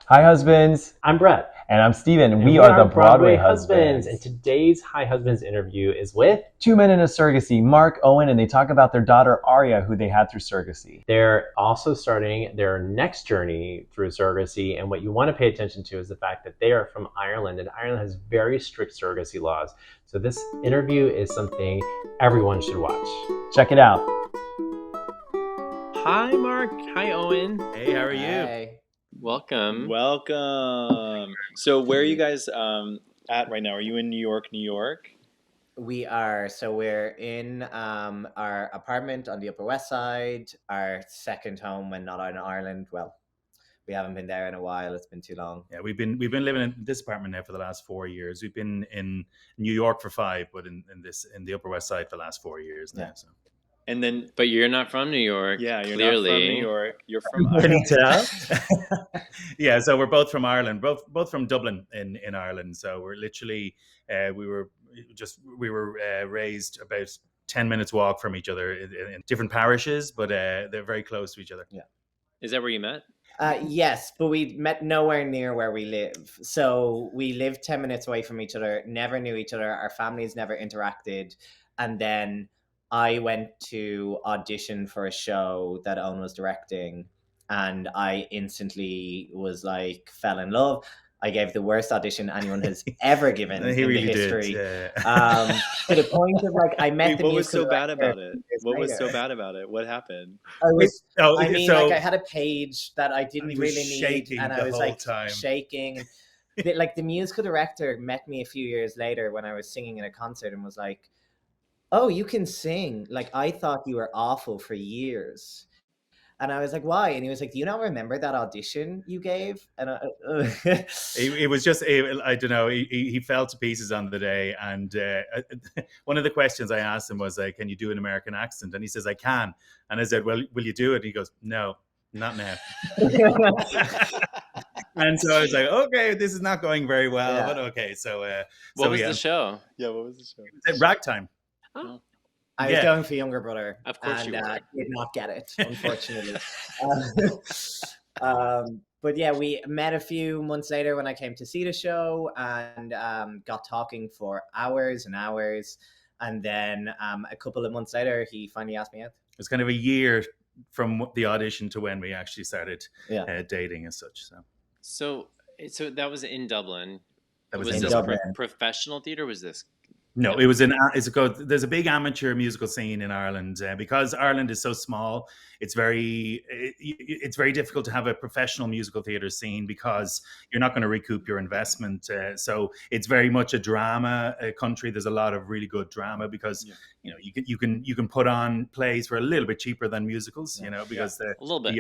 Hi, husbands. I'm Brett. And I'm Steven. And we are the Broadway husbands. And today's Hi Husbands interview is with Two men in a surrogacy, Mark, Eoin, and they talk about their daughter, Arya, who they had through surrogacy. They're also starting their next journey through surrogacy. And what you want to pay attention to is the fact that they are from Ireland, and Ireland has very strict surrogacy laws. So this interview is something everyone should watch. Check it out. Hi, Mark. Hi, Eoin. Hey, how are you? Hey. Welcome. Welcome. So where are you guys at right now? Are you in New York, New York? We are. So we're in our apartment on the Upper West Side, our second home when not in Ireland. Well, we haven't been there in a while. It's been too long. Yeah, we've been living in this apartment now for the last 4 years. We've been in New York for 5, but in the Upper West Side for the last 4 years now. Yeah. So. And then, but you're not from New York. Yeah, you're clearly. not from New York. You're from Can you Ireland. tell? Yeah, so we're both from Ireland, both from Dublin in Ireland. So we're literally we were raised about 10 minutes walk from each other in different parishes, but they're very close to each other. Yeah. Is that where you met? Yes, but we met nowhere near where we live. So we lived 10 minutes away from each other, never knew each other. Our families never interacted. And then I went to audition for a show that Owen was directing, and I instantly was like, fell in love. I gave the worst audition anyone has ever given in the history. To the point of like, I met the What musical was so bad director about it? What was so bad about it? What happened? I had a page that I didn't really need, and I was like shaking. Like the musical director met me a few years later when I was singing in a concert and was like, "Oh, you can sing. Like, I thought you were awful for years." And I was like, "Why?" And he was like, "Do you not remember that audition you gave?" And it was just, I don't know, he fell to pieces on the day. And one of the questions I asked him was, can you do an American accent? And he says, I can. And I said, well, will you do it? And he goes, no, not now. And so I was like, okay, this is not going very well, but okay. So what was the show? Yeah, what was the show? It was Ragtime. Oh. I was going for younger brother. Of course, and you were. did not get it, unfortunately. But yeah, we met a few months later when I came to see the show, and got talking for hours and hours. And then a couple of months later, he finally asked me out. It was kind of a year from the audition to when we actually started dating as such. So that was in Dublin. Was this Dublin. Professional theater? Was this? No, it was there's a big amateur musical scene in Ireland because Ireland is so small. It's very difficult to have a professional musical theatre scene because you're not going to recoup your investment. So it's very much a drama country. There's a lot of really good drama because you can put on plays for a little bit cheaper than musicals. Because a little bit.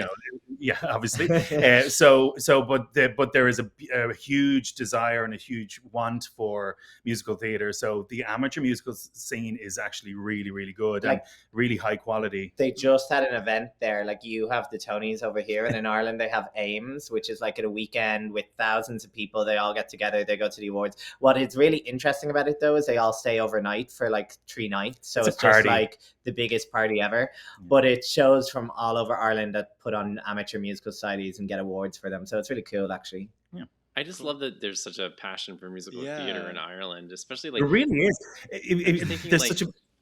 Obviously. But there is a huge desire and a huge want for musical theatre. So the amateur musical scene is actually really, really good and really high quality. They just had an event there. Like, you have the Tonys over here, and in Ireland they have Ames, which is like at a weekend with thousands of people. They all get together, they go to the awards. What is really interesting about it though is they all stay overnight for like 3 nights. So it's just like the biggest party ever. But it shows from all over Ireland that put on amateur musical societies and get awards for them. So it's really cool, actually. Yeah. I just love that there's such a passion for musical theater in Ireland, especially like it really is.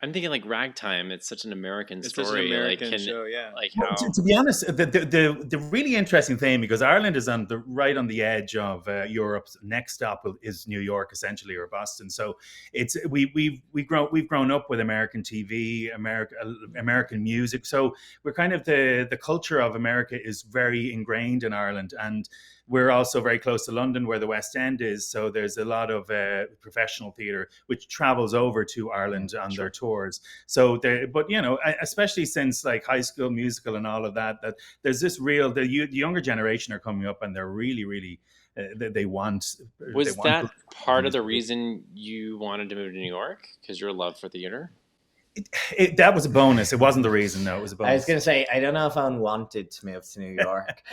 I'm thinking like Ragtime. It's such an American story. Such an American show, Like how? To be honest, the really interesting thing, because Ireland is right on the edge of Europe's next stop is New York, essentially, or Boston. So we've grown up with American TV, American music. So we're kind of the culture of America is very ingrained in Ireland, and we're also very close to London, where the West End is. So there's a lot of professional theatre which travels over to Ireland on their tours. So, especially since like High School Musical and all of that there's this the younger generation are coming up, and they're really, really they want. Was that part of the reason you wanted to move to New York? Because your love for theatre? That was a bonus. It wasn't the reason. No, it was a bonus. I was going to say, I don't know if Owen wanted to move to New York.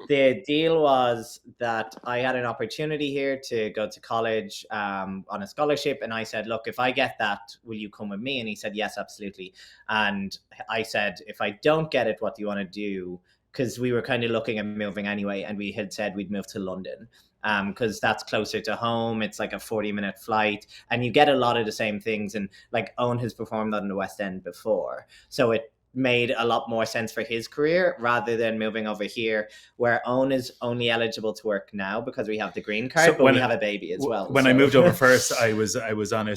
The deal was that I had an opportunity here to go to college on a scholarship. And I said, look, if I get that, will you come with me? And he said, yes, absolutely. And I said, if I don't get it, what do you want to do? because we were kind of looking at moving anyway, and we had said we'd move to London because that's closer to home. It's like a 40-minute flight, and you get a lot of the same things. And like Owen has performed on the West End before, so it made a lot more sense for his career rather than moving over here, where Owen is only eligible to work now because we have the green card, So but we have a baby as well. When I moved over first, I was on a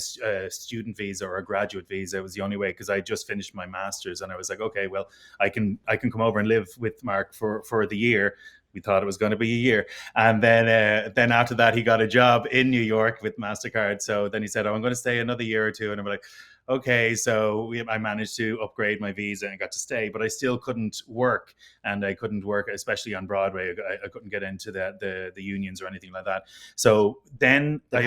student visa or a graduate visa. It was the only way, because I just finished my master's, and I was like, okay, well, I can come over and live with Mark for the year. We thought it was going to be a year, and then after that, he got a job in New York with MasterCard. So then he said, "Oh, I'm going to stay another year or two," and I'm like, okay. So I managed to upgrade my visa and got to stay, but I still couldn't work, and I couldn't work, especially on Broadway. I couldn't get into the unions or anything like that. So then The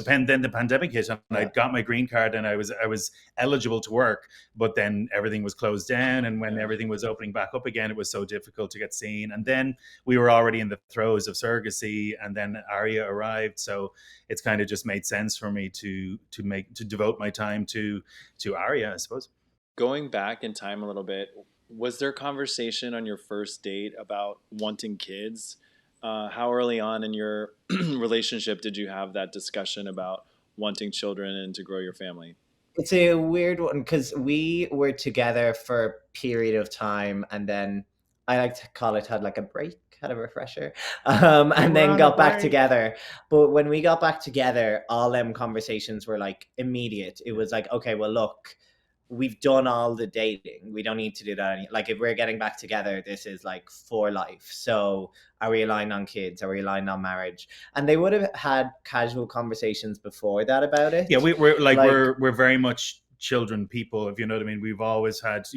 pandemic hit, and I got my green card, and I was eligible to work, but then everything was closed down, and when everything was opening back up again, it was so difficult to get seen. And then we were already in the throes of Surrogacy, and then Arya arrived, so it's kind of just made sense for me to devote my time to Arya, I suppose. Going back in time a little bit, was there conversation on your first date about wanting kids? How early on in your relationship did you have that discussion about wanting children and to grow your family? It's a weird one because we were together for a period of time, and then I like to call it had like a break, had a refresher, and then got back together. But when we got back together, all them conversations were like immediate. It was like, okay, well, look, we've done all the dating. We don't need to do that. Like, if we're getting back together, this is like for life. So are we aligned on kids? Are we aligned on marriage? And they would have had casual conversations before that about it. Yeah, we're very much children people, if you know what I mean. We've always had,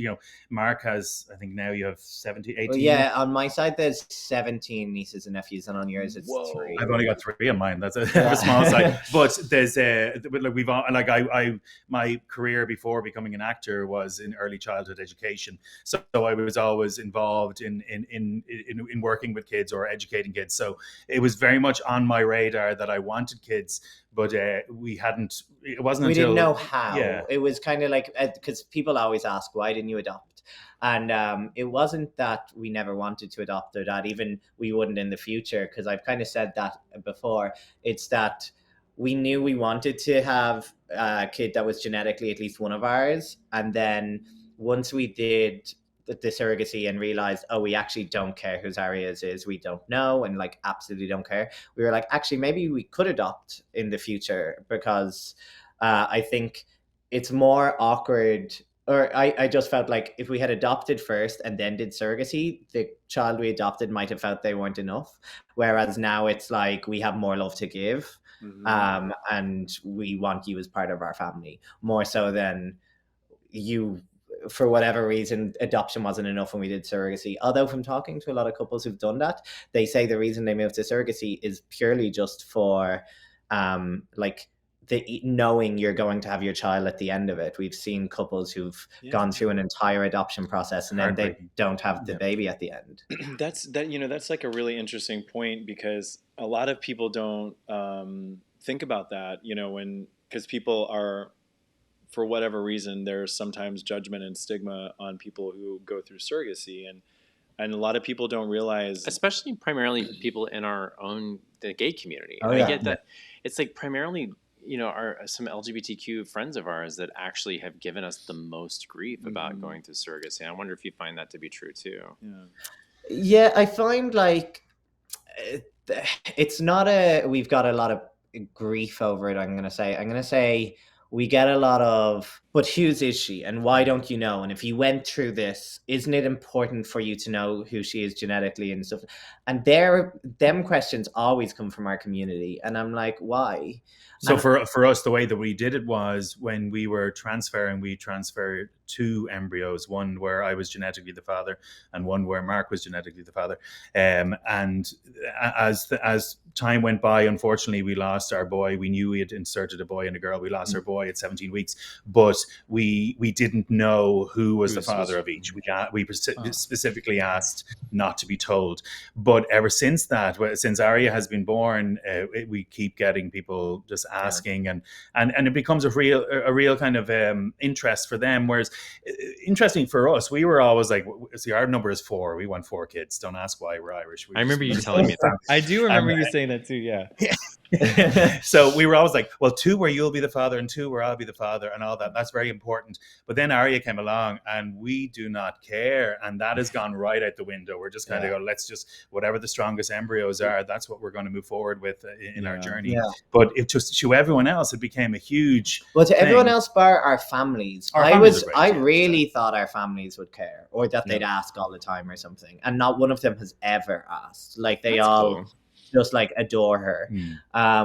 Mark has, I think now you have 70, 18. Well, yeah, on my side there's 17 nieces and nephews, and on yours it's 3. I've only got 3 on mine. That's a small side. But there's we've all, like I my career before becoming an actor was in early childhood education, so I was always involved in working with kids or educating kids. So it was very much on my radar that I wanted kids, but we hadn't. It wasn't we until didn't know how. Yeah. It was kind of like, because people always ask, why didn't you adopt? And it wasn't that we never wanted to adopt, or that even we wouldn't in the future, because I've kind of said that before. It's that we knew we wanted to have a kid that was genetically at least one of ours, and then once we did the surrogacy and realized, oh, we actually don't care whose Arya's is, we don't know, and like absolutely don't care, we were like, actually maybe we could adopt in the future, because I think it's more awkward, or I just felt like if we had adopted first and then did surrogacy, the child we adopted might have felt they weren't enough, whereas now it's like we have more love to give. And we want you as part of our family more so than you. For whatever reason, adoption wasn't enough when we did surrogacy. Although from talking to a lot of couples who've done that, they say the reason they moved to surrogacy is purely just for like the knowing you're going to have your child at the end of it. We've seen couples who've gone through an entire adoption process and then they don't have the baby at the end. That's like a really interesting point, because a lot of people don't think about that, because people are, for whatever reason, there's sometimes judgment and stigma on people who go through surrogacy, and a lot of people don't realize, especially primarily people in the gay community. Oh, I yeah. get that it's like primarily, some LGBTQ friends of ours that actually have given us the most grief about going through surrogacy. I wonder if you find that to be true too. Yeah, I find like it's not we've got a lot of grief over it. I'm gonna say we get a lot of, but whose is she and why don't you know? And if you went through this, isn't it important for you to know who she is genetically and stuff? And them questions always come from our community. And I'm like, why? So for us, the way that we did it was, when we were transferring, we transferred 2 embryos, one where I was genetically the father and one where Mark was genetically the father. And as time went by, unfortunately, we lost our boy. We knew we had inserted a boy and a girl. We lost our boy at 17 weeks. But we didn't know who was the Who's- father of each. We specifically asked not to be told. But ever since that, since Arya has been born, we keep getting people just asking, and it becomes a real kind of interest for them. Whereas interesting for us, we were always like, see, our number is 4. We want 4 kids. Don't ask why we're Irish. I remember you telling me that. I do remember you saying that too. Yeah. So we were always like, well, 2 where you'll be the father and 2 where I'll be the father and all that. That's very important. But then Arya came along and we do not care. And that has gone right out the window. We're just kind of go, let's just, whatever the strongest embryos are, that's what we're going to move forward with in our journey. Yeah. But it just, to everyone else, it became a huge Well, to thing. everyone else bar our families. I really thought our families would care, or that they'd ask all the time or something. And not one of them has ever asked. Like they all just like adore her,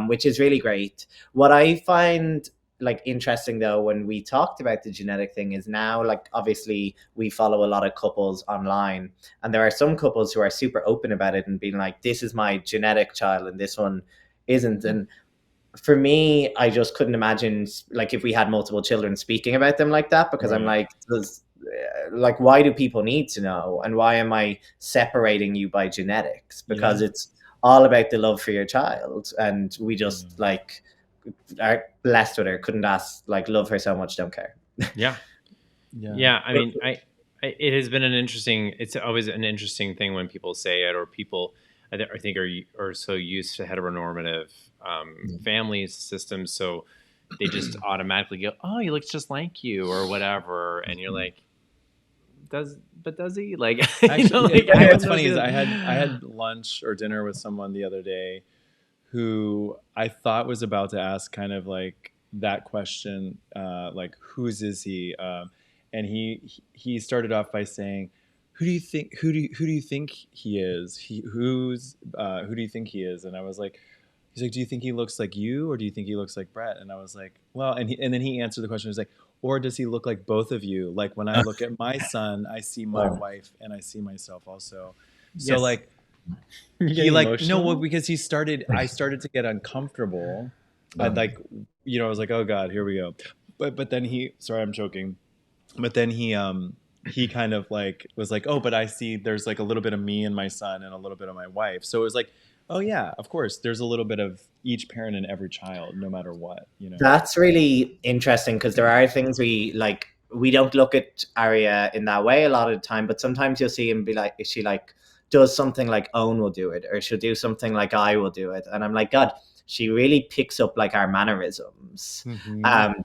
which is really great. What I find like interesting though, when we talked about the genetic thing, is now like obviously we follow a lot of couples online, and there are some couples who are super open about it and being like, this is my genetic child and this one isn't. And for me, I just couldn't imagine like if we had multiple children speaking about them like that, because I'm like, why do people need to know, and why am I separating you by genetics? Because it's all about the love for your child, and we just like are blessed with her, couldn't ask, like, love her so much, don't care. Yeah. I mean, it has been it's always an interesting thing when people say it, or people I think are so used to heteronormative family systems, so they just automatically go, oh, he looks just like you or whatever, and you're like, does he? Like, actually, what's funny is I had lunch or dinner with someone the other day who I thought was about to ask kind of like that question, like, whose is he? And he started off by saying, who do you think he is? Who do you think he is? And I was like, he's like, do you think he looks like you, or do you think he looks like Brett? And I was like, well, and then he answered the question. He was like, or does he look like both of you? Like when I look at my son, I see my wife and I see myself also. So like, he like, emotional? No, well, because I started to get uncomfortable. I'd like, I was like, oh God, here we go. But then sorry, I'm choking. But then he kind of like was like, oh, but I see there's like a little bit of me and my son and a little bit of my wife. So it was like, oh yeah, of course, there's a little bit of each parent in every child, no matter what, That's really interesting, because there are things we don't look at Arya in that way a lot of the time, but sometimes you'll see him be like, is she like does something like Owen will do it, or she'll do something like I will do it, and I'm like, God, she really picks up like our mannerisms,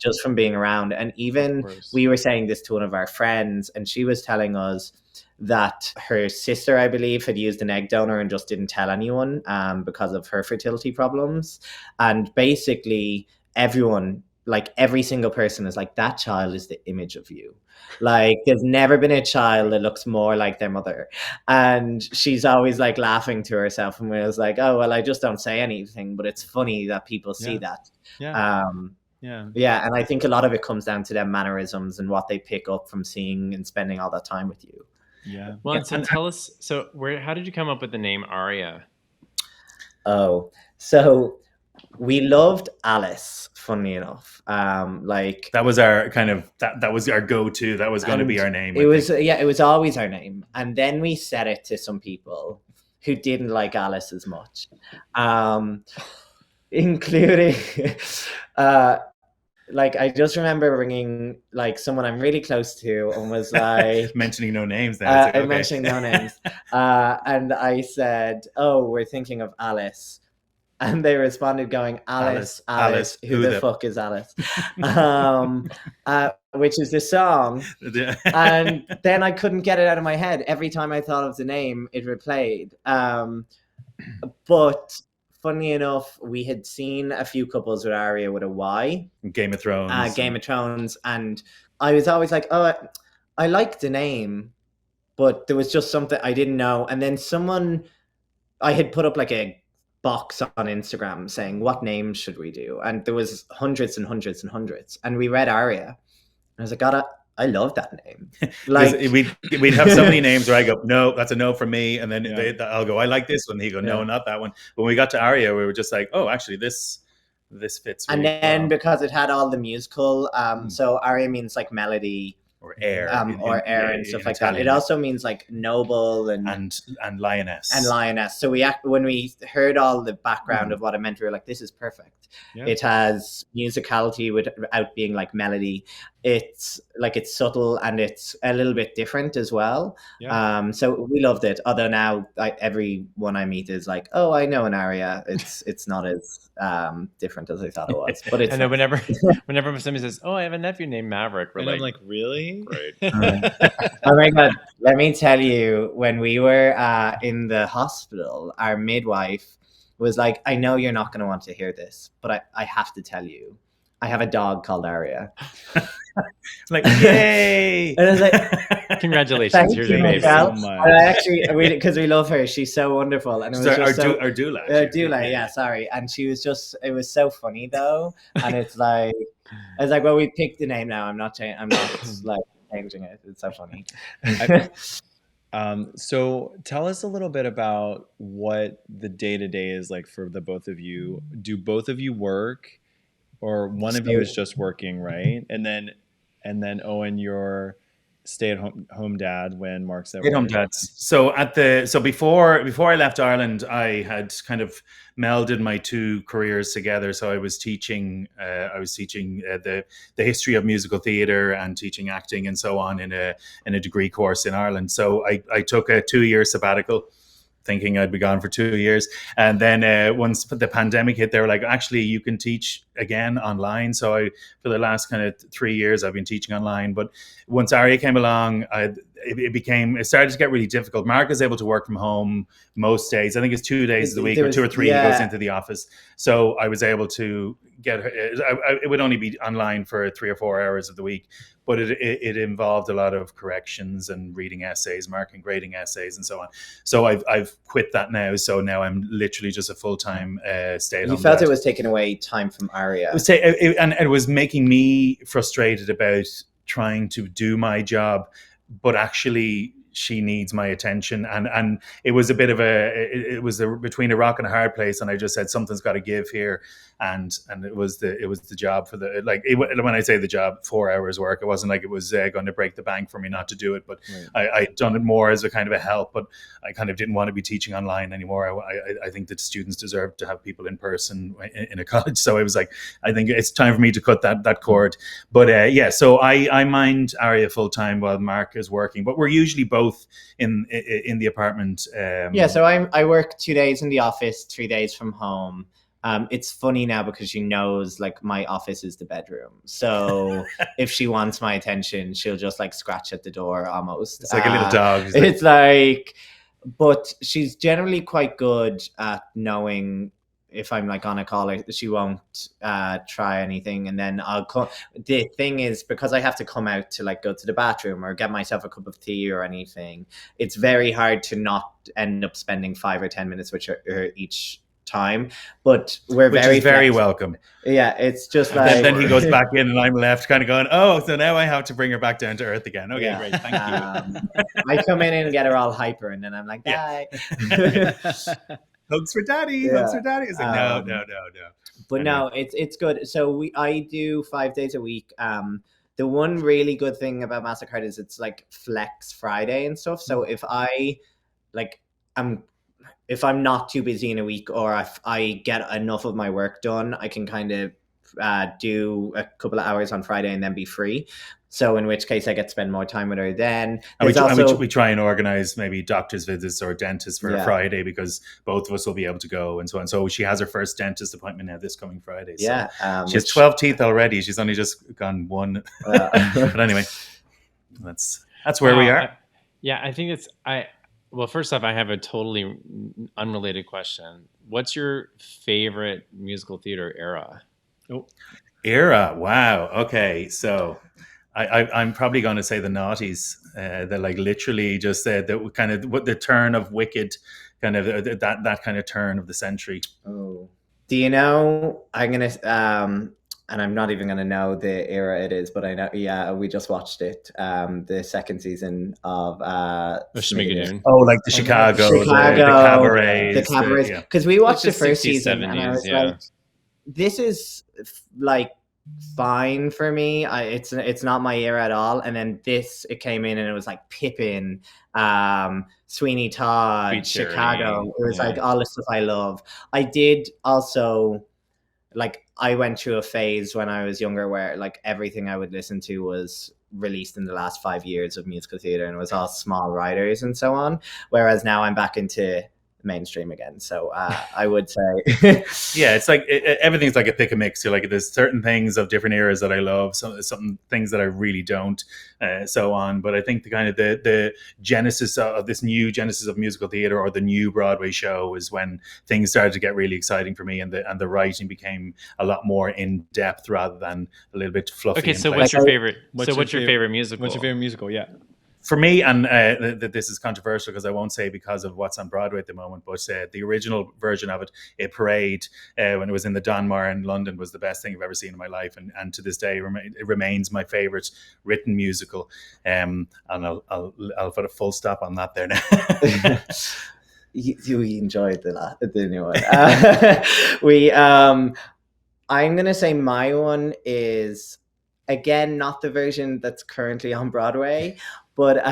just from being around. And even we were saying this to one of our friends, and she was telling us that her sister, I believe, had used an egg donor and just didn't tell anyone because of her fertility problems. And basically everyone, like every single person, is like, that child is the image of you. Like, there's never been a child that looks more like their mother. And she's always like laughing to herself, and was like, oh, well, I just don't say anything, but it's funny that people see that. And I think a lot of it comes down to their mannerisms and what they pick up from seeing and spending all that time with you. Well, and so tell us, how did you come up with the name Arya? Oh, so we loved Alice, funnily enough. Like that was our kind of that was our go-to. That was going to be our name. It was always our name. And then we said it to some people who didn't like Alice as much, including like, I just remember ringing like someone I'm really close to and was like, mentioning no names. Then okay. Mentioning no names, and I said, "Oh, we're thinking of Alice," and they responded going, "Alice, who the fuck is Alice?" Which is the song, and then I couldn't get it out of my head. Every time I thought of the name, it replayed. But funnily enough, we had seen a few couples with Arya with a Y. Game of Thrones. And I was always like, oh, I like the name, but there was just something I didn't know. And then I had put up like a box on Instagram saying, what names should we do? And there was hundreds and hundreds and hundreds. And we read Arya. And I was like, God, I love that name. Like we'd have so many names where I go, no, that's a no from me, and then I'll go, I like this one. He go, no, not that one. When we got to Arya, we were just like, oh, actually, this this fits And really then well. because it had all the musical, so Arya means like melody Or air, or air and stuff like Italian, that. It also means like noble and lioness. And lioness. So when we heard all the background of what it meant, we were like, this is perfect. Yeah. It has musicality without being like melody. It's subtle and it's a little bit different as well. Yeah. So we loved it. Although now everyone I meet is like, oh, I know an Arya. It's not as different as I thought it was. But it's I know whenever somebody says, oh, I have a nephew named Maverick, and I'm like, really? Great. Oh my God. Let me tell you, when we were in the hospital, our midwife was like, I know you're not going to want to hear this, but I have to tell you, I have a dog called Arya. Like, yay! And I was like, congratulations, here's your baby. So much. Because we love her, she's so wonderful. And it was our doula. Doula, yeah, sorry. And she was it was so funny though. And it's like, I was like, well, we picked the name now. I'm not like changing it. It's so funny. So tell us a little bit about what the day-to-day is like for the both of you. Do both of you work, or one of you is just working, right? And then Eoin, you're stay-at-home dad when Mark's at work. Stay-at-home dad. So before I left Ireland, I had kind of melded my two careers together. So I was teaching the history of musical theatre and teaching acting and so on in a degree course in Ireland. So I took a 2-year sabbatical, thinking I'd be gone for 2 years. And then once the pandemic hit, they were like, actually, you can teach again online. So for the last kind of 3 years, I've been teaching online. But once Arya came along, it started to get really difficult. Mark is able to work from home most days. I think it's 2 days of the week or 2 or 3 he goes into the office. So I was able to get her. It would only be online for 3 or 4 hours of the week. But it involved a lot of corrections and reading essays, marking, grading essays, and so on. So I've quit that now. So now I'm literally just a full-time stay-at-home. You felt dad. It was taking away time from Arya. And it was making me frustrated about trying to do my job, but actually she needs my attention, and it was a bit of between a rock and a hard place, and I just said something's got to give here, and it was the job for when I say the job, 4 hours work, it wasn't like it was going to break the bank for me not to do it, but right. I'd done it more as a kind of a help, but I kind of didn't want to be teaching online anymore. I think that students deserve to have people in person in a college, so I was like, I think it's time for me to cut that cord. But so I mind Arya full time while Mark is working, but we're usually both in the apartment. So I work 2 days in the office, 3 days from home. It's funny now because she knows like my office is the bedroom. So if she wants my attention, she'll just like scratch at the door almost. It's like a little dog. It's like, but she's generally quite good at knowing if I'm like on a call, she won't try anything, and then I'll come. The thing is, because I have to come out to like go to the bathroom or get myself a cup of tea or anything, it's very hard to not end up spending 5 or 10 minutes with her each time. But we're very welcome. Yeah, it's just like. And then he goes back in, and I'm left kind of going, oh, so now I have to bring her back down to earth again. Okay, great, thank you. I come in and get her all hyper, and then I'm like, bye. Hugs for daddy, hugs for daddy. It's like, no. But no, it's good. So I do 5 days a week. The one really good thing about MasterCard is it's like Flex Friday and stuff. So if I'm not too busy in a week, or if I get enough of my work done, I can kind of do a couple of hours on Friday and then be free. So in which case I get to spend more time with her then. We try and organize maybe doctor's visits or dentists for a Friday, because both of us will be able to go and so on. So she has her first dentist appointment now this coming Friday. So she has 12 teeth already. She's only just gone one. But anyway, that's where we are. I think well, first off, I have a totally unrelated question. What's your favorite musical theater era? Era. Wow. Okay. So I'm probably going to say the noughties, that like literally just the kind of what the turn of Wicked, kind of that kind of turn of the century. Oh, do you know? I'm gonna and I'm not even gonna know the era it is, but I know. Yeah, we just watched it. The second season of Schmigadoon. Oh, like the Chicago, the cabarets, because we watched the first season, and I was like. this is like fine for me. It's not my era at all. And then it came in and it was like Pippin, Sweeney Todd, Sweet Charity. Chicago. It was like all the stuff I love. I did also, like, I went through a phase when I was younger where like everything I would listen to was released in the last 5 years of musical theater, and it was all small writers and so on. Whereas now I'm back into mainstream again. So I would say, yeah, it's like everything's like a pick a mix. You're like, there's certain things of different eras that I love, some things that I really don't, so on. But I think the kind of the genesis of this new genesis of musical theater, or the new Broadway show, is when things started to get really exciting for me, and the writing became a lot more in depth rather than a little bit fluffy. Okay, so what's your favorite? What's your favorite musical? What's your favorite musical? Yeah. For me, and this is controversial because I won't say because of what's on Broadway at the moment, but the original version of it, A Parade, when it was in the Donmar in London, was the best thing I've ever seen in my life, and to this day it remains my favorite written musical. And I'll put a full stop on that there now. We enjoyed the new one. I'm gonna say my one is, again, not the version that's currently on Broadway, but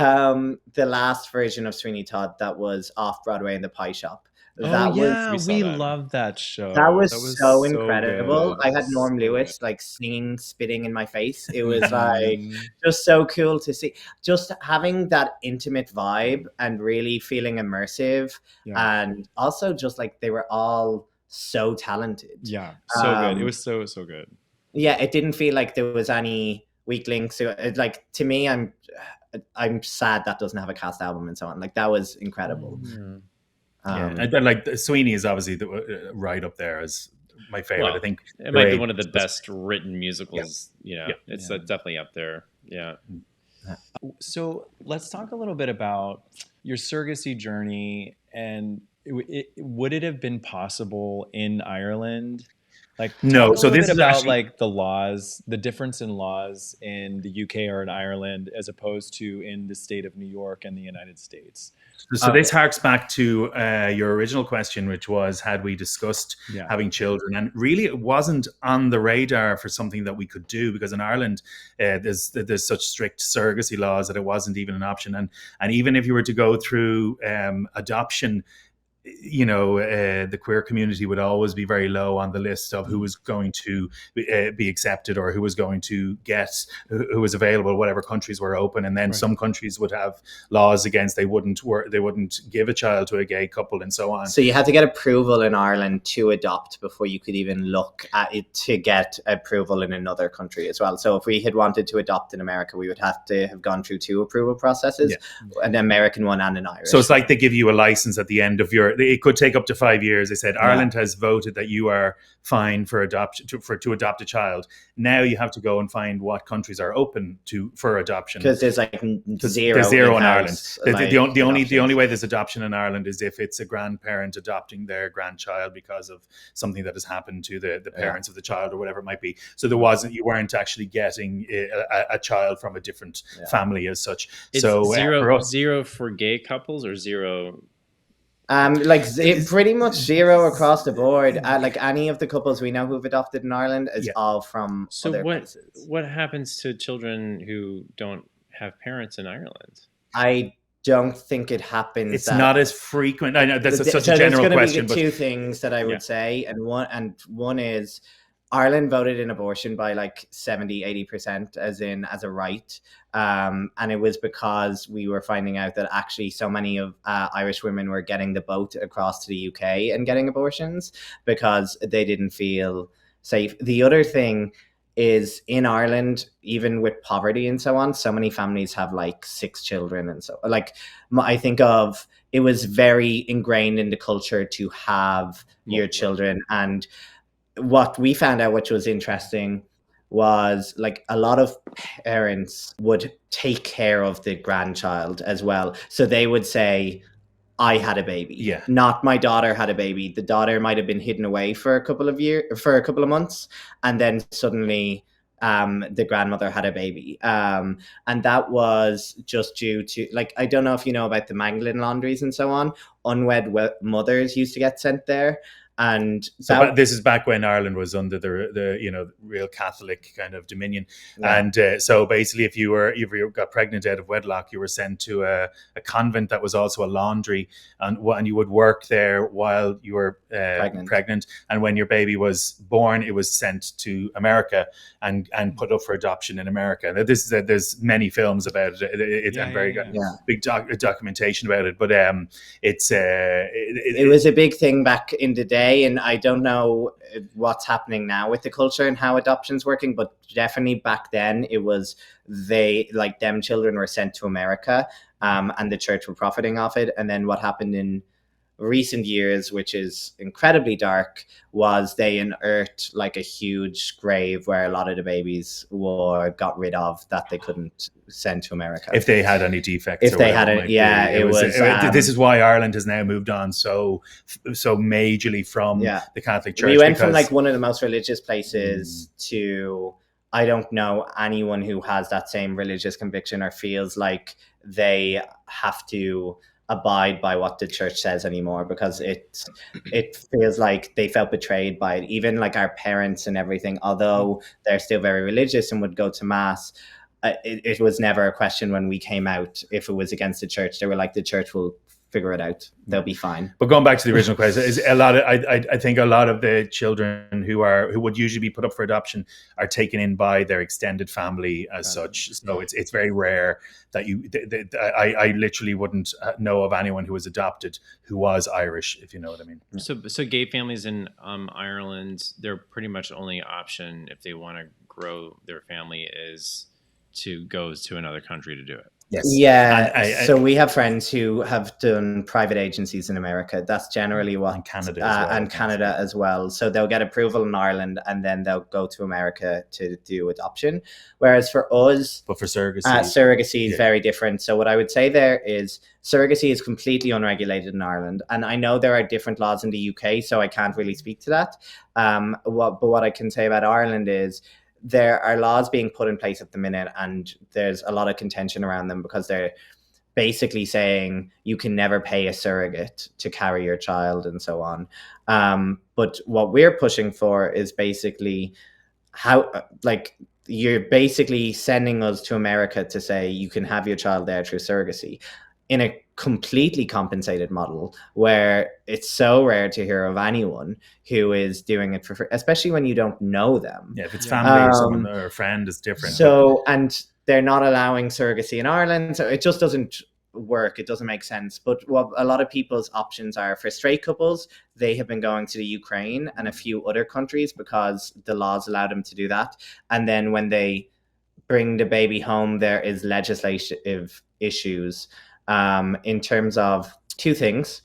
the last version of Sweeney Todd that was off Broadway in the Pie Shop. We loved that show. That was so incredible. Good. I had Norm Lewis like singing, spitting in my face. It was like just so cool to see. Just having that intimate vibe and really feeling immersive, and also just like they were all so talented. Yeah, so good. It was so good. Yeah, it didn't feel like there was any weak links. Like, to me, I'm sad that doesn't have a cast album and so on. Like, that was incredible. And like Sweeney is obviously right up there as my favorite. I think it might be one of the best written musicals. It's definitely up there. Yeah. So let's talk a little bit about your surrogacy journey, and would it have been possible in Ireland? Like, no. So this is about actually, like the laws, the difference in laws in the UK or in Ireland as opposed to in the state of New York and the United States. So this harks back to your original question, which was, had we discussed having children? And really, it wasn't on the radar for something that we could do, because in Ireland, there's such strict surrogacy laws that it wasn't even an option. And even if you were to go through adoption, the queer community would always be very low on the list of who was going to be accepted, or who was going to who was available, whatever countries were open. And then some countries would have laws against, they wouldn't give a child to a gay couple and so on. So you had to get approval in Ireland to adopt before you could even look at it to get approval in another country as well. So if we had wanted to adopt in America, we would have to have gone through 2 approval processes, an American one and an Irish. So it's like they give you a license at the end of it could take up to 5 years. They said Ireland has voted that you are fine for adoption to adopt a child. Now you have to go and find what countries are open for adoption. Because there's like zero. There's zero in Ireland. The only way there's adoption in Ireland is if it's a grandparent adopting their grandchild because of something that has happened to the parents of the child, or whatever it might be. So you weren't actually getting a child from a different family as such. It's so zero for gay couples, or zero? Pretty much zero across the board. Like any of the couples we know who've adopted in Ireland is all from other places. What happens to children who don't have parents in Ireland? I don't think it happens. It's not as frequent. I know that's such a general question. Be the 2 things that I would say, and one is Ireland voted in abortion by like 70-80% as a right. And it was because we were finding out that actually so many of Irish women were getting the boat across to the UK and getting abortions because they didn't feel safe. The other thing is, in Ireland, even with poverty and so on, so many families have like 6 children. And so I think it was very ingrained in the culture to have your children. And what we found out, which was interesting, was like a lot of parents would take care of the grandchild as well. So they would say, I had a baby, not my daughter had a baby. The daughter might have been hidden away for a couple of months, and then suddenly the grandmother had a baby. And that was just due to, like, I don't know if you know about the Magdalen laundries and so on. Unwed mothers used to get sent there. And so this is back when Ireland was under the real Catholic kind of dominion, and so basically, if you got pregnant out of wedlock, you were sent to a convent that was also a laundry, and you would work there while you were pregnant. And when your baby was born, it was sent to America and put up for adoption in America. Now, there's many films about it, and very big documentation about it, but it was a big thing back in the day, and I don't know what's happening now with the culture and how adoption's working, but definitely back then it was them children were sent to America, and the church were profiting off it. And then what happened in recent years, which is incredibly dark, was they unearthed like a huge grave where a lot of the babies were got rid of that they couldn't send to America if they had any defects. If they had it, it was. This is why Ireland has now moved on so majorly from the Catholic Church. We went from like one of the most religious places to, I don't know anyone who has that same religious conviction or feels like they have to abide by what the church says anymore, because it feels like they felt betrayed by it. Even like our parents and everything, although they're still very religious and would go to mass, it was never a question when we came out if it was against the church. They were like, the church will figure it out, they'll be fine. But going back to the original question, is I think a lot of the children who would usually be put up for adoption are taken in by their extended family as such. So it's very rare that I literally wouldn't know of anyone who was adopted who was Irish, if you know what I mean. So gay families in Ireland, their pretty much only option if they want to grow their family is to go to another country to do it. Yes. Yeah. So we have friends who have done private agencies in America. That's generally what, and Canada as well. And Canada as well. So they'll get approval in Ireland and then they'll go to America to do adoption. Whereas for us, but for surrogacy, surrogacy is very different. So what I would say there is surrogacy is completely unregulated in Ireland. And I know there are different laws in the UK, so I can't really speak to that. But what I can say about Ireland is, there are laws being put in place at the minute, and there's a lot of contention around them because they're basically saying you can never pay a surrogate to carry your child and so on. But what we're pushing for is basically you're basically sending us to America to say you can have your child there through surrogacy in a completely compensated model, where it's so rare to hear of anyone who is doing it for free, especially when you don't know them. Yeah, if it's family or someone or a friend, is different. So, and they're not allowing surrogacy in Ireland, so it just doesn't work. It doesn't make sense. But what a lot of people's options are for straight couples, they have been going to the Ukraine and a few other countries because the laws allow them to do that. And then when they bring the baby home, there is legislative issues in terms of two things.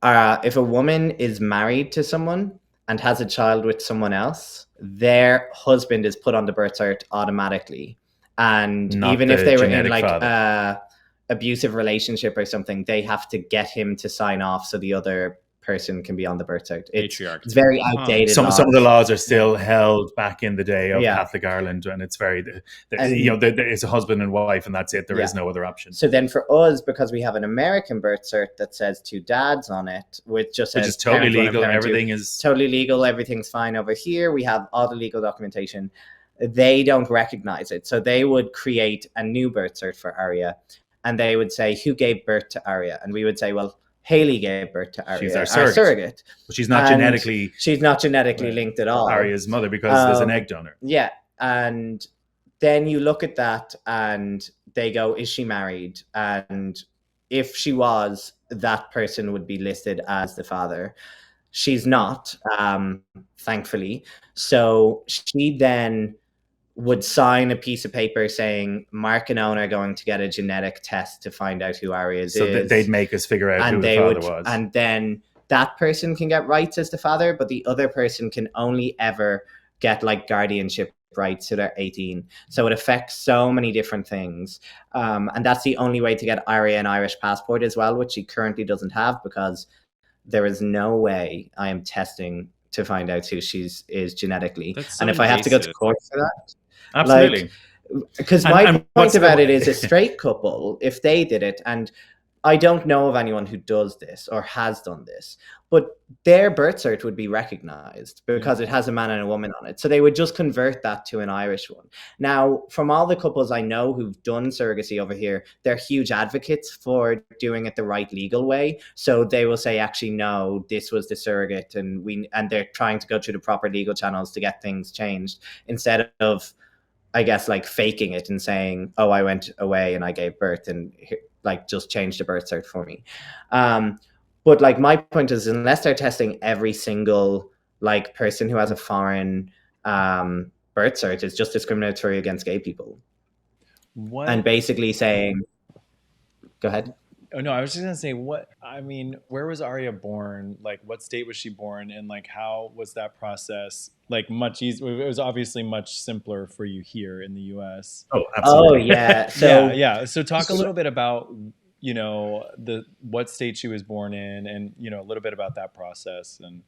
If a woman is married to someone and has a child with someone else, their husband is put on the birth cert automatically. And not even if they were in like abusive relationship or something, they have to get him to sign off so the other person can be on the birth cert. It's very outdated. Some of the laws are still held back in the day of Catholic Ireland, and it's very it's a husband and wife, and that's it. There is no other option. So then for us, because we have an American birth cert that says two dads on it, which is totally legal, everything is totally legal, everything's fine over here, we have all the legal documentation, they don't recognize it. So they would create a new birth cert for Arya, and they would say, who gave birth to Arya? And we would say, well, Haley gave birth to Arya, she's our surrogate. But she's not genetically linked at all. Arya's mother, because there's an egg donor. Yeah. And then you look at that and they go, is she married? And if she was, that person would be listed as the father. She's not, thankfully. So she then would sign a piece of paper saying Mark and Eoin are going to get a genetic test to find out who Arya's is. So they'd make us figure out who the father was. And then that person can get rights as the father, but the other person can only ever get like guardianship rights till they're 18. So it affects so many different things. And that's the only way to get Arya an Irish passport as well, which she currently doesn't have, because there is no way I am testing to find out who she is genetically. And if I have to go to court for that, absolutely. Because my point about it is a straight couple, if they did it, and I don't know of anyone who does this or has done this, but their birth cert would be recognized because it has a man and a woman on it. So they would just convert that to an Irish one. Now, from all the couples I know who've done surrogacy over here, they're huge advocates for doing it the right legal way. So they will say, actually, no, this was the surrogate, and they're trying to go through the proper legal channels to get things changed, instead of, I guess, like faking it and saying, oh, I went away and I gave birth, and like just change the birth cert for me. But like my point is, unless they're testing every single like person who has a foreign birth cert, it's just discriminatory against gay people. What? And basically saying, go ahead. Oh no, I was just gonna say, where was Arya born? Like, what state was she born in? Like, how was that process? Like, much easier. It was obviously much simpler for you here in the U.S. Oh, absolutely. Oh yeah. So yeah. So talk a little bit about, what state she was born in, and a little bit about that process. And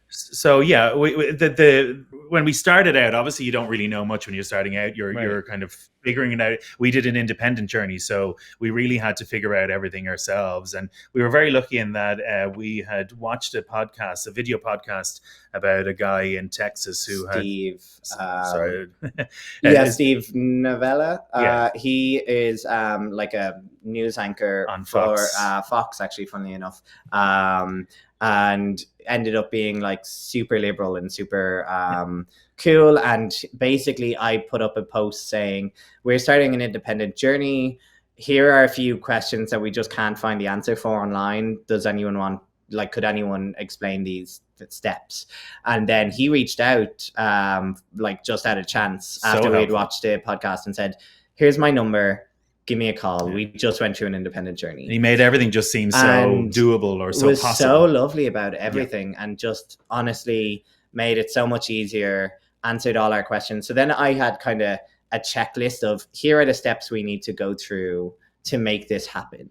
so yeah, when we started out, obviously you don't really know much when you're starting out. You're kind of figuring it out. We did an independent journey, so we really had to figure out everything ourselves. And we were very lucky in that we had watched a video podcast about a guy in Texas who Steve, sorry, Steve Novella. Yeah. He is like a news anchor on Fox. For Fox, actually, funnily enough. And ended up being like super liberal and super cool. And basically I put up a post saying, we're starting an independent journey. Here are a few questions that we just can't find the answer for online. Does anyone could anyone explain these steps? And then he reached out just out of chance after we'd watched the podcast and said, here's my number. Give me a call. Yeah. We just went through an independent journey. He made everything just seem so doable or so possible. Was so lovely about everything, and just honestly made it so much easier, answered all our questions. So then I had kind of a checklist of, here are the steps we need to go through to make this happen.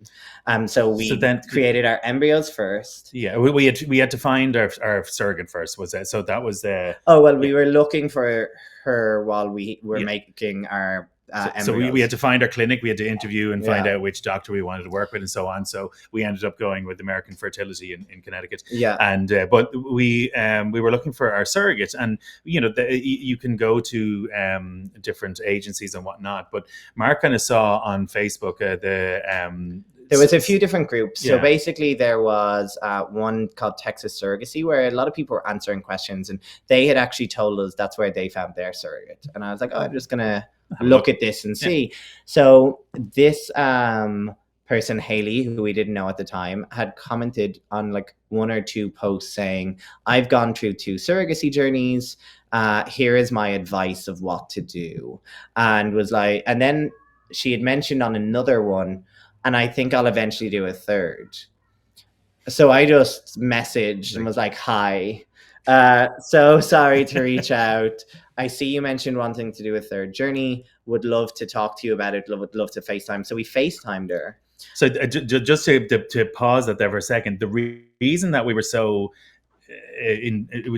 So we created our embryos first. Yeah, we had to find our surrogate first. Was that so? That was the. We were looking for her while we were making our. So we had to find our clinic. We had to interview and find out which doctor we wanted to work with, and so on. So we ended up going with American Fertility in Connecticut. Yeah. And but we were looking for our surrogate, and you can go to different agencies and whatnot. But Mark kind of saw on Facebook there was a few different groups. So basically there was one called Texas Surrogacy, where a lot of people were answering questions, and they had actually told us that's where they found their surrogate. And I was like, oh, I'm just going to look at this and see. Yeah. So this person, Haley, who we didn't know at the time, had commented on like one or two posts saying, I've gone through 2 surrogacy journeys. Here is my advice of what to do. And was like, and then she had mentioned on another one, and I think I'll eventually do a 3rd. So I just messaged and was like, hi, so sorry to reach out. I see you mentioned wanting to do a 3rd journey. Would love to talk to you about it. Would love to FaceTime. So we FaceTimed her. So just to pause that there for a second, the reason that we were so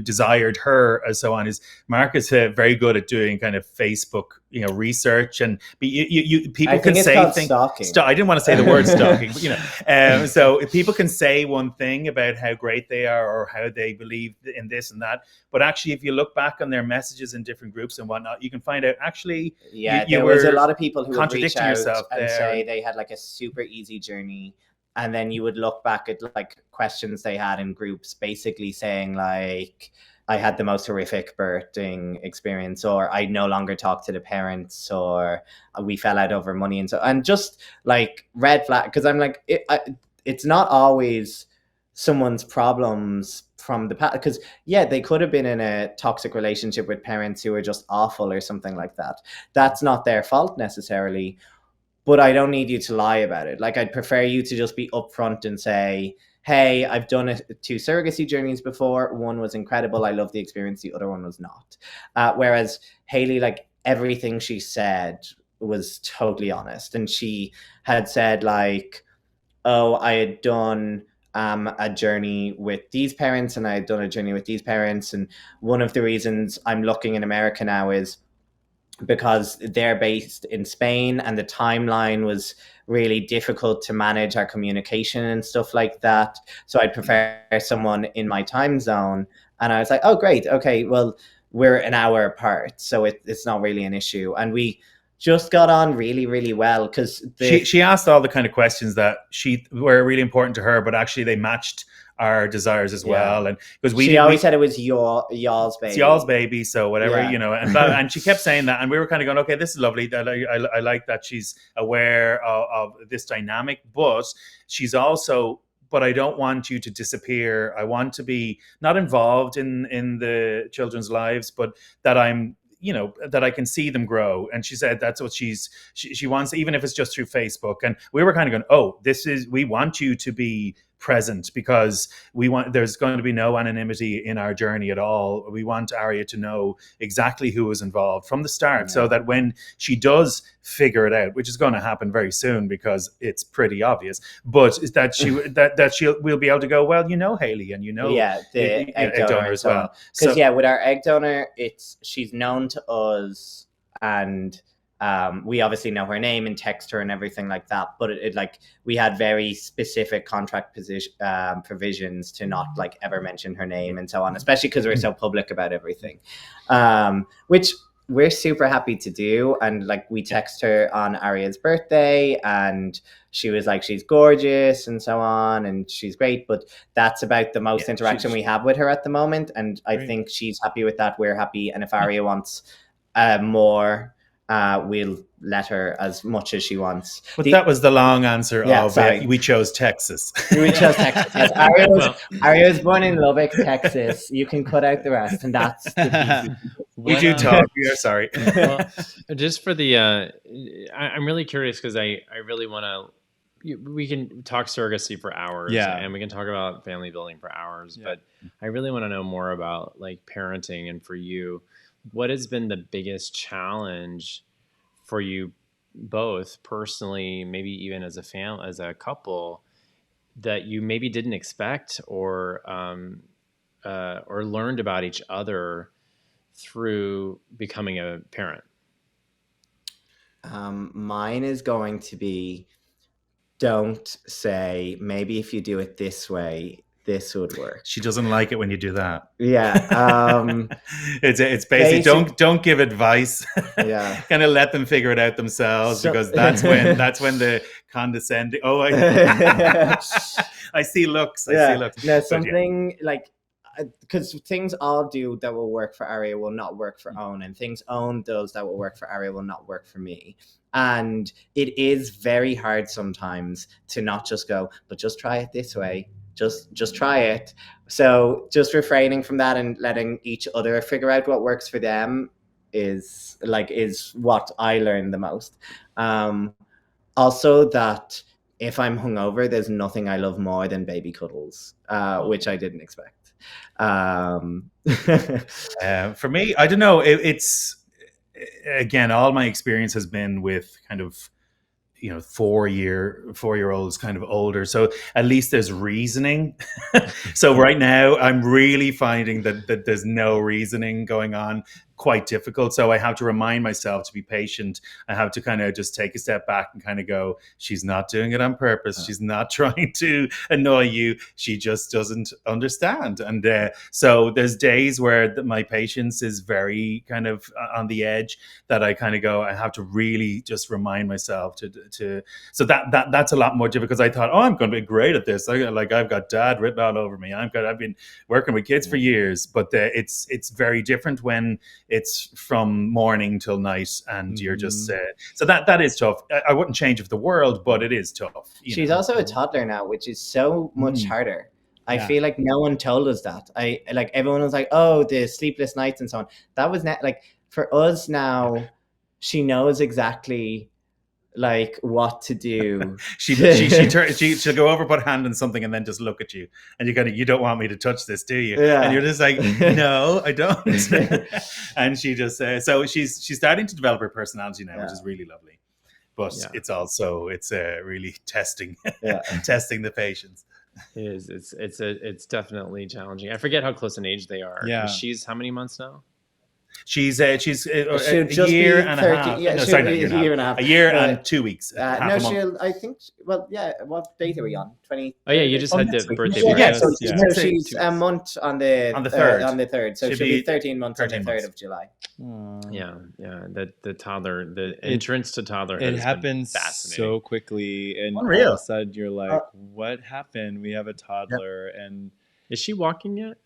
desired her and so on is Mark is very good at doing kind of Facebook research, and people can say things. I didn't want to say the word stalking, but so people can say one thing about how great they are or how they believe in this and that, but actually if you look back on their messages in different groups and whatnot, you can find out actually there was a lot of people who would reach out and there. Say they had like a super easy journey. And then you would look back at like questions they had in groups, basically saying like, I had the most horrific birthing experience, or I no longer talk to the parents, or we fell out over money. And just like red flag, because I'm like, it's not always someone's problems from the past, because they could have been in a toxic relationship with parents who are just awful or something like that. That's not their fault necessarily. But I don't need you to lie about it. Like, I'd prefer you to just be upfront and say, hey, I've done 2 surrogacy journeys before. One was incredible. I love the experience. The other one was not. Whereas Haley, like, everything she said was totally honest. And she had said, like, oh, I had done a journey with these parents, and I had done a journey with these parents. And one of the reasons I'm looking in America now is because they're based in Spain, and the timeline was really difficult to manage our communication and stuff like that. So I'd prefer someone in my time zone. And I was like, oh, great. Okay, well, we're an hour apart, so it's not really an issue. And we just got on really, really well because she asked all the kind of questions that were really important to her, but actually they matched our desires as well. And because she always said it was y'all's baby. It's y'all's baby, so whatever, and she kept saying that, and we were kind of going, okay, this is lovely. That I like that she's aware of this dynamic, but she's also, but I don't want you to disappear. I want to be not involved in the children's lives, but that I'm, that I can see them grow. And she said that's what she wants, even if it's just through Facebook. And we were kind of going, oh, we want you to be present because there's going to be no anonymity in our journey at all. We want Arya to know exactly who was involved from the start, so that when she does figure it out, which is going to happen very soon because it's pretty obvious, but that we'll be able to go, well, Hayley, and the egg donor as well. Because with our egg donor, she's known to us, and we obviously know her name and text her and everything like that, but we had very specific contract provisions to not ever mention her name and so on, especially because we're so public about everything, which we're super happy to do. And we text her on Arya's birthday, and she was like, she's gorgeous and so on, and she's great, but that's about the most interaction we have with her at the moment. And I think she's happy with that, we're happy, and if Arya wants more, we'll let her as much as she wants. But that was the long answer we chose Texas. We chose Texas. Yes, Arya was born in Lubbock, Texas. You can cut out the rest, and that's the we do talk. We are sorry. Well, just for the, I'm really curious because I really want to. We can talk surrogacy for hours, and we can talk about family building for hours. But I really want to know more about parenting, and for you, what has been the biggest challenge for you both personally, maybe even as a family, as a couple, that you maybe didn't expect or learned about each other through becoming a parent? Mine is going to be, don't say, maybe if you do it this way, this would work. She doesn't like it when you do that. Yeah. It's basically don't give advice. Kind of let them figure it out themselves, because that's when the condescending. Oh, I see looks. I see looks. No, something because things I'll do that will work for Arya will not work for Eoin, and things Eoin does that will work for Arya will not work for me. And it is very hard sometimes to not just go, but just try it this way. Just try it. So just refraining from that and letting each other figure out what works for them is what I learned the most. Also, that if I'm hungover, there's nothing I love more than baby cuddles, which I didn't expect. For me, I don't know. It's again, all my experience has been with kind of 4-year-olds, kind of older, so at least there's reasoning. So right now I'm really finding that there's no reasoning going on. Quite difficult. So I have to remind myself to be patient. I have to kind of just take a step back and kind of go, she's not doing it on purpose. She's not trying to annoy you. She just doesn't understand. And so there's days where my patience is very kind of on the edge, that I kind of go, I have to really just remind myself to so that's a lot more difficult, because I thought, I'm going to be great at this. I've got dad written all over me. I've been working with kids for years, but it's very different when it's from morning till night, and you're just so that is tough. I wouldn't change it for the world, but it is tough. She's also a toddler now, which is so much harder. I feel like no one told us that. Everyone was like, oh, the sleepless nights and so on. That was for us now. She knows exactly what to do. she'll go over, put a hand on something, and then just look at you, and you don't want me to touch this, do you? And you're just like, no, I don't. And she just so she's starting to develop her personality now, which is really lovely. But it's really testing testing the patience. It is. It's definitely challenging. I forget how close in age they are. Yeah. She's how many months now? She's She'll a just year be and 30, a half. yeah, No, she'll sorry, be not a year and a half. A year and 2 weeks. Half no, a month. she'll. I think. Well, yeah. What date are we on? 20. Oh yeah, you just had the next week. birthday Yeah, party. yeah, So, so so say she's 2 a weeks. month on the On the 3rd. On the 3rd. So She'll she'll be be 13 months on the 13 3rd months. of July. Yeah. The toddler, the entrance to toddlerhood. It has happens been fascinating. so quickly, and all Unreal. of a sudden you're like, "What happened? We have a toddler." And Is she walking yet?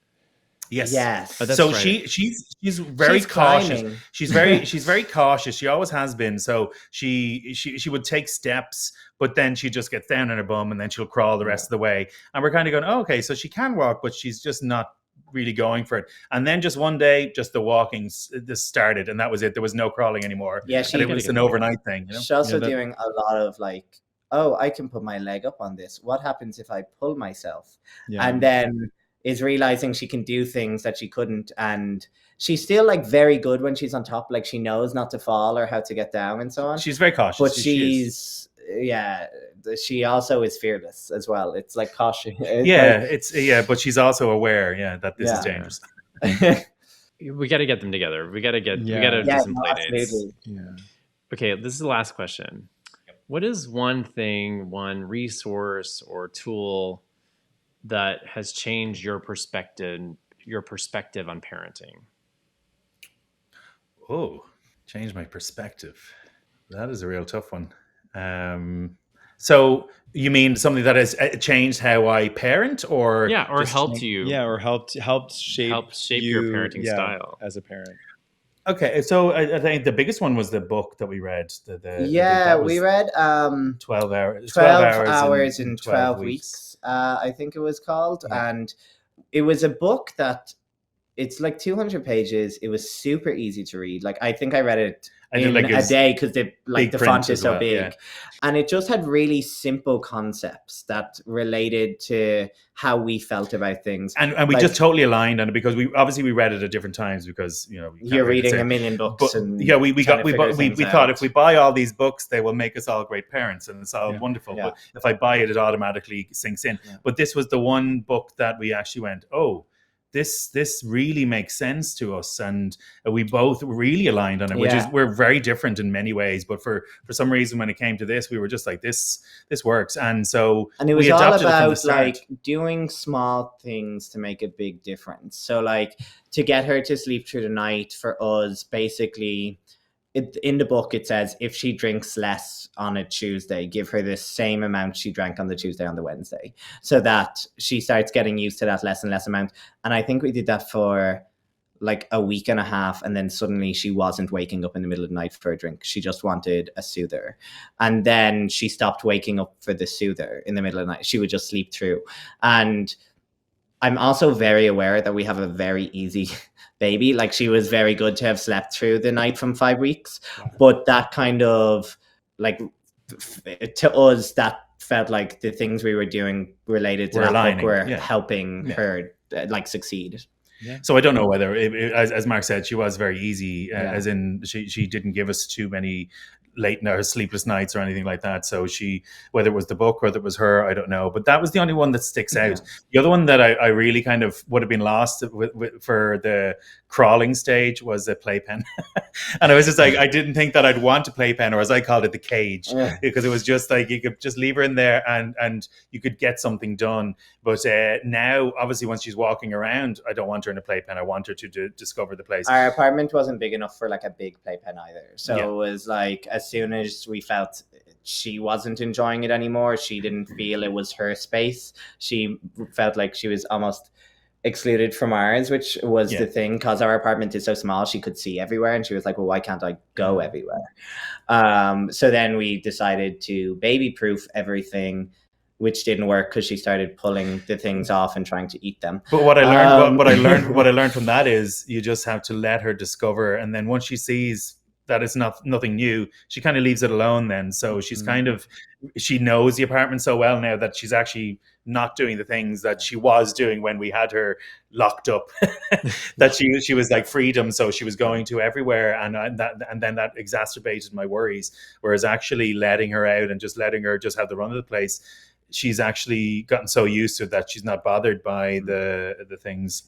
Yes. Yes. Oh, that's So right. she's very She's cautious. climbing. She's very cautious. She always has been. So she would take steps, but then she just gets down on her bum and then she'll crawl the rest of the way. And we're kind of going, oh, okay, so she can walk, but she's just not really going for it. And then just one day, just the walking just started, and that was it. There was no crawling anymore. Yeah, and it was an overnight thing. You know? She's also doing a lot of like, oh, I can put my leg up on this. What happens if I pull myself? And then is realizing she can do things that she couldn't, and she's still like very good when she's on top. Like she knows not to fall or how to get down and so on. She's very cautious. But she also is fearless as well. It's like caution. But she's also aware, that this is dangerous. We got to get them together. We got to do some play dates. yeah. Okay, this is the last question. What is one thing, one resource or tool that has changed your perspective on parenting? Oh, change my perspective. That is a real tough one. So you mean something that has changed how I parent, or helped you? Yeah, or helped shape your parenting style as a parent. Okay, so I think the biggest one was the book that we read. We read 12 hours. 12 hours in 12 weeks. I think it was called, and it was a book that it's like 200 pages. It was super easy to read. Like I think I read it in a day because the font is so big, and it just had really simple concepts that related to how we felt about things, and we just totally aligned on it, because we read it at different times, because you're reading a million books, and we thought if we buy all these books, they will make us all great parents, and it's all wonderful. But if I buy it, it automatically sinks in. But this was the one book that we actually went, oh, this really makes sense to us, and we both really aligned on it, which is, we're very different in many ways, but for some reason when it came to this, we were just like, this works. And so it was all about like doing small things to make a big difference. So like to get her to sleep through the night, for us, basically in the book it says if she drinks less on a Tuesday, give her the same amount she drank on the Tuesday on the Wednesday, so that she starts getting used to that less and less amount. And I think we did that for like a week and a half, and then suddenly she wasn't waking up in the middle of the night for a drink. She just wanted a soother, and then she stopped waking up for the soother in the middle of the night. She would just sleep through. And I'm also very aware that we have a very easy baby. Like she was very good to have slept through the night from 5 weeks, but that kind of like to us, that felt like the things we were doing related to that book were helping her like succeed. Yeah. So I don't know whether, as Mark said, she was very easy, as in she didn't give us too many late nights, sleepless nights or anything like that. So whether it was the book, whether it was her, I don't know. But that was the only one that sticks out. The other one that I really kind of would have been lost for the crawling stage was a playpen. And I was just like, I didn't think that I'd want a playpen, or as I called it, the cage, because it was just like you could just leave her in there and you could get something done. But now, obviously, once she's walking around, I don't want her in a playpen. I want her to discover the place. Our apartment wasn't big enough for like a big playpen either. So it was like, as soon as we felt she wasn't enjoying it anymore, she didn't feel it was her space, she felt like she was almost excluded from ours, which was the thing, because our apartment is so small, she could see everywhere, and she was like, well, why can't I go everywhere? So then we decided to baby proof everything, which didn't work because she started pulling the things off and trying to eat them. But what I learned, what I learned from that is you just have to let her discover, and then once she sees that it's nothing new, she kind of leaves it alone then. So she's she knows the apartment so well now that she's actually not doing the things that she was doing when we had her locked up. That she was like freedom, so she was going to everywhere, and then that exacerbated my worries. Whereas actually letting her out and just letting her just have the run of the place, she's actually gotten so used to it that she's not bothered by the things.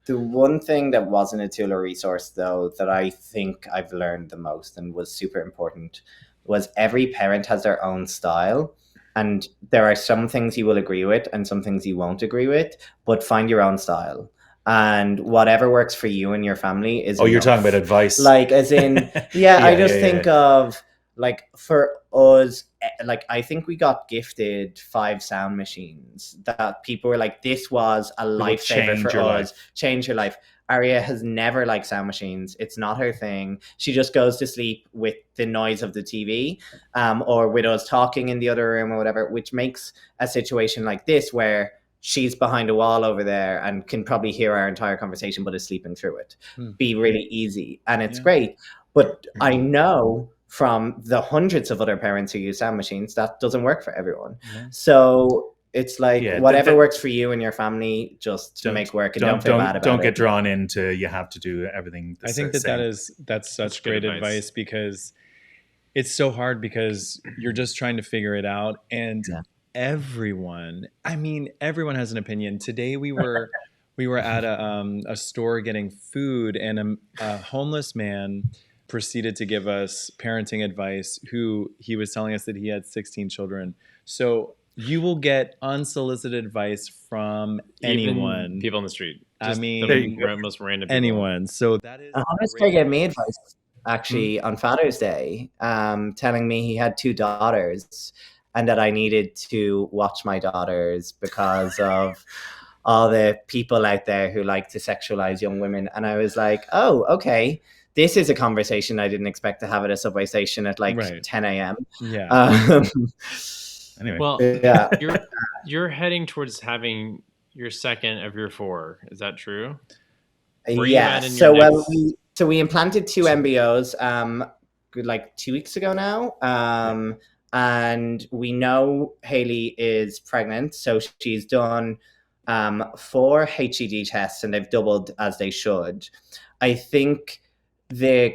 The one thing that wasn't a tool or resource, though, that I think I've learned the most and was super important was every parent has their own style. And there are some things you will agree with and some things you won't agree with, but find your own style. And whatever works for you and your family is You're enough. talking about advice. Like, as in, I just think of, like, for us, like, I think we got gifted 5 sound machines that people were like, this was a lifesaver for us. Change your life. Arya has never liked sound machines. It's not her thing. She just goes to sleep with the noise of the TV, or with us talking in the other room or whatever, which makes a situation like this where she's behind a wall over there and can probably hear our entire conversation but is sleeping through it be really easy. And it's great. But I know from the hundreds of other parents who use sound machines, that doesn't work for everyone. So it's like, whatever works for you and your family, just make work, and don't feel bad about it. Don't get drawn into you have to do everything. I think that's such great advice, because it's so hard because you're just trying to figure it out, and everyone has an opinion. Today we were at a store getting food, and a homeless man proceeded to give us parenting advice. He was telling us that he had 16 children. So you will get unsolicited advice from anyone. Even people on the street. Just the most random people. Anyone. So that is a homeless guy gave me advice actually on Father's Day, telling me he had 2 daughters and that I needed to watch my daughters because of all the people out there who like to sexualize young women. And I was like, oh, okay. This is a conversation I didn't expect to have at a subway station at 10 a.m. Yeah. Anyway. Well, you're heading towards having your second of your 4. Is that true? Yeah. So we implanted 2 embryos like 2 weeks ago now. And we know Hayley is pregnant. So she's done 4 HCG tests, and they've doubled as they should. I think the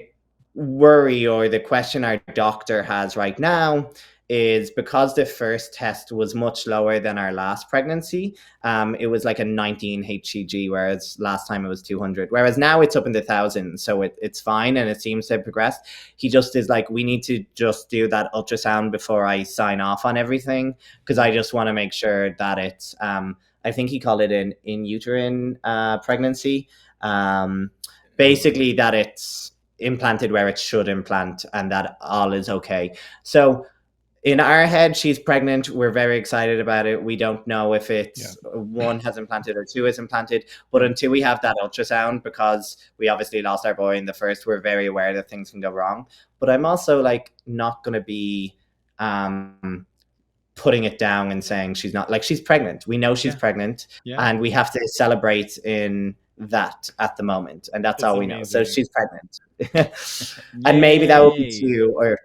worry or the question our doctor has right now is because the first test was much lower than our last pregnancy. It was like a 19 HCG, whereas last time it was 200. Whereas now it's up in the thousands, so it's fine and it seems to have progressed. He just is like, we need to just do that ultrasound before I sign off on everything, because I just want to make sure that it's, I think he called it an in uterine pregnancy. Basically that it's implanted where it should implant and that all is okay. So in our head, she's pregnant. We're very excited about it. We don't know if it's 1 has implanted or 2 is implanted. But until we have that ultrasound, because we obviously lost our boy in the first, we're very aware that things can go wrong. But I'm also like not going to be putting it down and saying she's not, like, she's pregnant. We know she's pregnant, and we have to celebrate in that at the moment. And that's all we know. So she's pregnant. And maybe that will be 2 or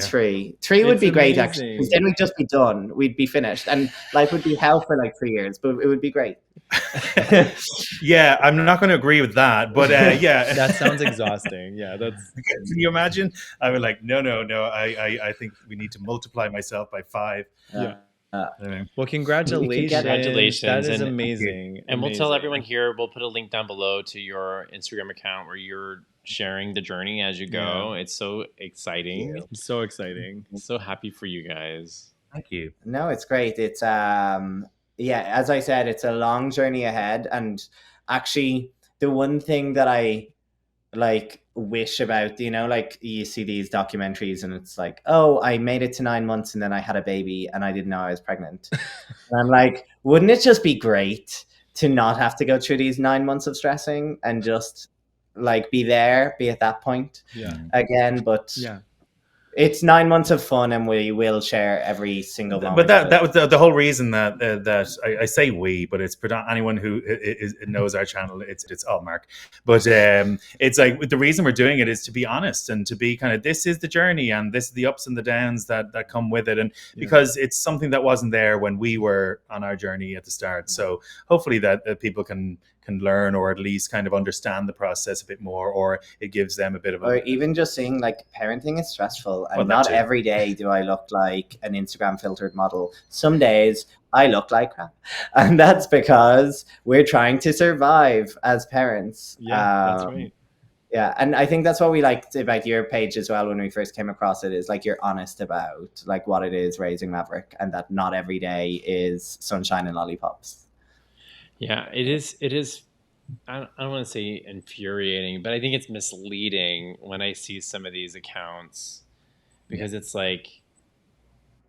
3. 3 would be great, actually. Then we'd just be done. We'd be finished, and life would be hell for like 3 years, but it would be great. Yeah, I'm not going to agree with that, but yeah, that sounds exhausting. Yeah, that's. Can you imagine? I was like, no. I think we need to multiply myself by 5. Well, congratulations! That is amazing. And we'll tell everyone here. We'll put a link down below to your Instagram account where you're sharing the journey as you go. It's so exciting. It's so exciting. So happy for you guys. Thank you. No, it's great. It's as I said, it's a long journey ahead. And actually, the one thing that I like wish about, like you see these documentaries and it's like, oh, I made it to 9 months and then I had a baby and I didn't know I was pregnant. And I'm like, wouldn't it just be great to not have to go through these 9 months of stressing and just like be at that point again? But it's 9 months of fun, and we will share every single moment. But that was the whole reason that I say we, but it's anyone who knows our channel. It's all Mark, but it's like the reason we're doing it is to be honest and to be kind of, this is the journey and this is the ups and the downs that come with it, and because it's something that wasn't there when we were on our journey at the start. So hopefully that people can learn, or at least kind of understand the process a bit more, or it gives them a bit of or even just seeing like parenting is stressful, and not every day do I look like an Instagram filtered model. Some days I look like crap. And that's because we're trying to survive as parents. Yeah, that's right. Yeah, and I think that's what we liked about your page as well when we first came across it, is like you're honest about like what it is raising Maverick, and that not every day is sunshine and lollipops. Yeah, it is. I don't want to say infuriating, but I think it's misleading when I see some of these accounts, because it's like,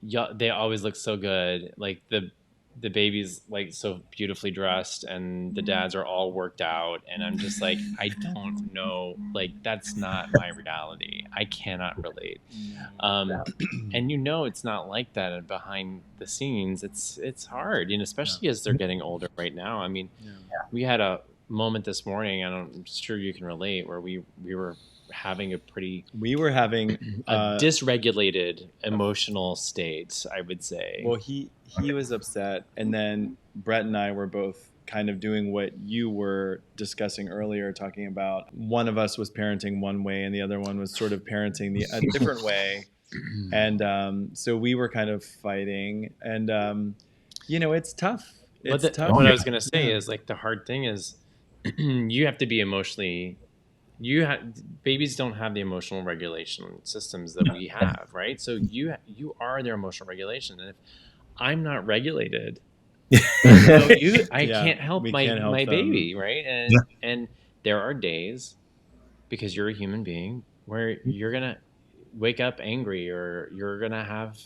yeah, they always look so good. Like the baby's like so beautifully dressed and the dads are all worked out, and I'm just like, I don't know, like that's not my reality. I cannot relate. And it's not like that behind the scenes. It's hard, especially as they're getting older right now. I mean, we had a moment this morning, and I'm sure you can relate, where we were having a dysregulated emotional state, I would say. Well, he was upset, and then Brett and I were both kind of doing what you were discussing earlier, talking about one of us was parenting one way and the other one was sort of parenting a different way. And so we were kind of fighting, and it's tough. It's tough. What I was going to say is, like, the hard thing is you have to be emotionally, babies don't have the emotional regulation systems that we have, right? So you are their emotional regulation, and if I'm not regulated, I can't help my baby, right? And there are days, because you're a human being, where you're gonna wake up angry, or you're gonna have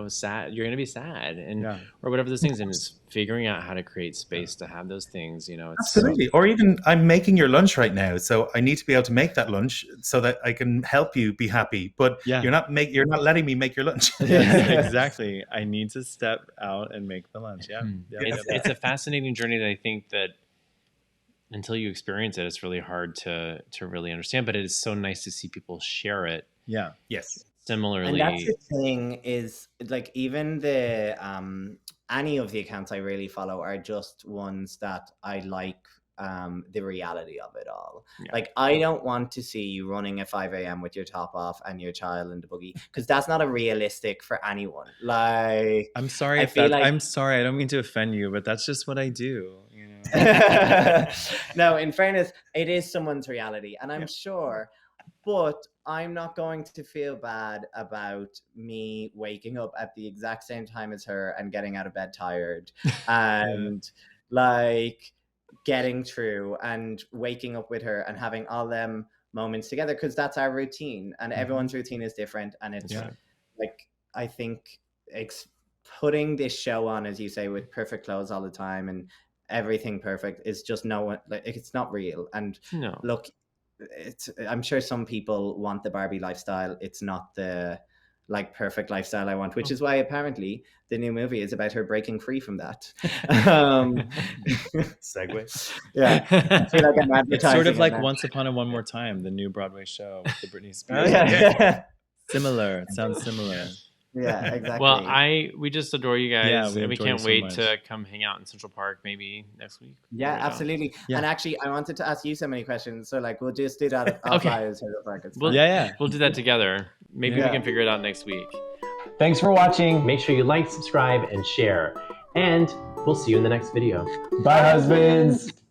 sad, you're gonna be sad, and or whatever those things, and it's figuring out how to create space to have those things. Absolutely. Or even, I'm making your lunch right now, so I need to be able to make that lunch so that I can help you be happy. But you're not letting me make your lunch. Yes, exactly. I need to step out and make the lunch. It's a fascinating journey that I think that until you experience it, it's really hard to really understand. But it is so nice to see people share it. Yeah. Yes. And Similarly, that's the thing, is like, even the any of the accounts I really follow are just ones that I like the reality of it all. Like, I don't want to see you running at 5 a.m. with your top off and your child in the buggy, because that's not a realistic for anyone. Like, I'm sorry I'm sorry, I don't mean to offend you, but that's just what I do. No, in fairness, it is someone's reality, and I'm sure. But I'm not going to feel bad about me waking up at the exact same time as her and getting out of bed tired and like getting through and waking up with her and having all them moments together, because that's our routine, and everyone's routine is different. And it's like, I think putting this show on, as you say, with perfect clothes all the time and everything perfect, is just it's not real. And look, I'm sure some people want the Barbie lifestyle. It's not the perfect lifestyle I want, which is why apparently the new movie is about her breaking free from that. Segue. Yeah, I feel like I'm advertising. It's sort of like Once Upon a One More Time, the new Broadway show with the Britney Spears. Similar. It sounds similar. Yeah, exactly. Well, we just adore you guys, and we can't wait to come hang out in Central Park maybe next week. Yeah, absolutely. Yeah. And actually, I wanted to ask you so many questions, so we'll just do that offline. We'll do that together. Maybe we can figure it out next week. Thanks for watching. Make sure you like, subscribe, and share. And we'll see you in the next video. Bye, husbands.